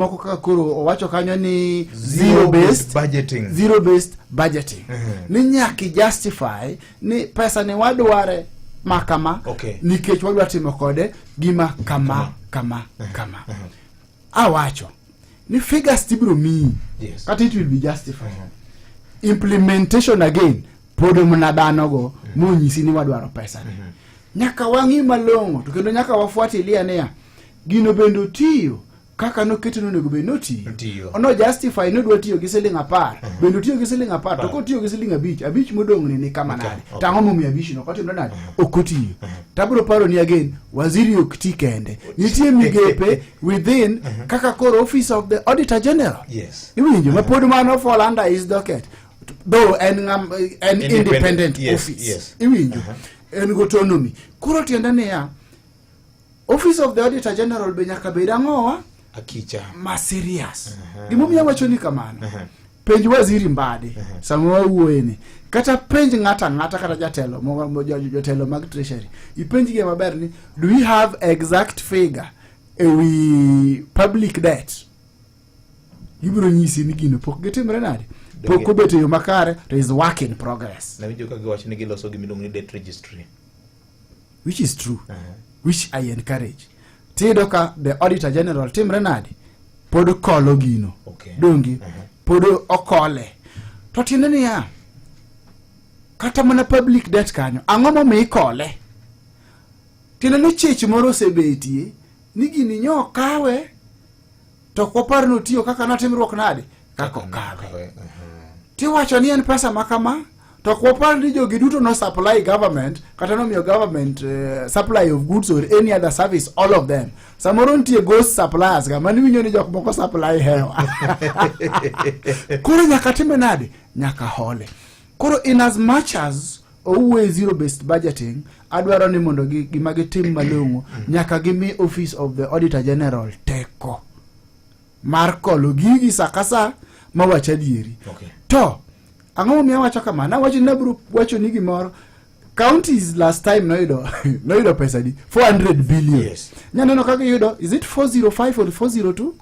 moko kaka koro owacho kanyo ni zero based budgeting ni nyaki justify ni pesa ni wadware makama nikech wadwa timo kode gima kama awacho ni figures tibro mi kata it will be justified implementation again podo mna dhano go monyisi ni wadwaro pesa nyaka wangi malongo to kendo nyaka wafuatilia ne gino bendo tiyo kaka no keto no nego bendo tiyo ono justify no dwa tiyo gi siling 10 bendo tiyo gi siling 10 to ko tiyo gi siling 5 abich modong ni kama nade tango mumi abich no kotimo nade okotiyo tabro paro ni again waziri okti kende nitie migepe within kaka core office of the auditor general iwinjo mapod mano fall under his docket though an independent office iwinjo en autonomy kuro tiende ne ya office of the auditor general be nyaka bed angowa akicha ma serious gimomiyo wacho ni kamano penj waziri mbade samo wuoyene kata penj ngata kata jatelo mag treasury ipenj ge maber ni do we have exact figure we public debt ibro nyisi ni gino pok getimre nade pok obete yo makare to is work in progress na winjo ka giwacho ni giloso gimilong ni debt registry which is true which I encourage tido ka the auditor general timre nade podo kolo gino dongi podo okole to tiende ni ya kata mana public debt kanyo angomo me ikole tiende ni chich moro sebetie ni gini nyo kawe to koparno tiyo kaka natimruok nade kako kawe ti wacho ni en pesa makama to kopar ni jogi duto no supply government kata no miyo government supply of goods or any other service all of them samoro ntie ghost suppliers ga mani winyo ni jok moko supply hewa koro nyaka time nade nyaka hole koro in as much as owe zero based budgeting adwaro ni mondo gimage tim malongo nyaka gimi office of the auditor general teko mar kolo gigi sakasa mawacha dieri to ango mi awacho kama na wacho nabru wacho ni gimoro counties last time no pesa di 400 billion nyano no kage yudo is it 405 or 402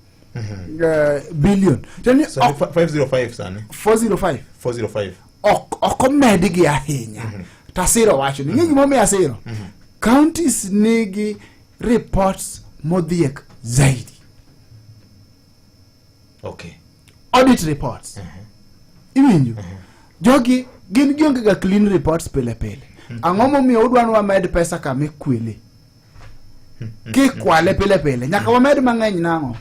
billion then 505 sana 405 okomedi gi ahinya tasiro wacho ni ng'igi momi asiro counties nigi reports modhiek zaidi audit reports iwinjo jogi gin gionge ga clean reports pele angomo mi udwan wa med pesa ka mekwele ki kwale pele nyaka wa med mang'eny nango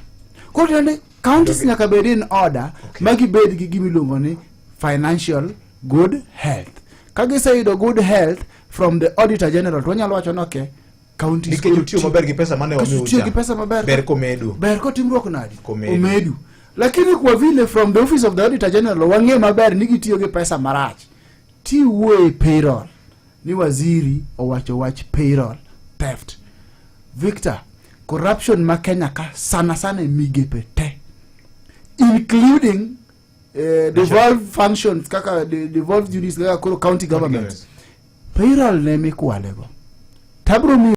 ko tende counties nyaka bed in order magi bed gi gimilongo ni financial good health kage sayudo good health from the auditor general to nyalo wacho noke counties dike tiyo maber gi pesa mane tiyo gi pesa maber ber komedu ber ko timruok nadi omedu lakini kwa vile from the office of the auditor general wange maber nigi tiyo gi pesa marach ti wuoye payroll ni waziri owacho wach payroll theft Victor corruption ma Kenya ka sana migepe te including devolved functions kaka devolved duties kaka county government payroll ne mikwalego tabro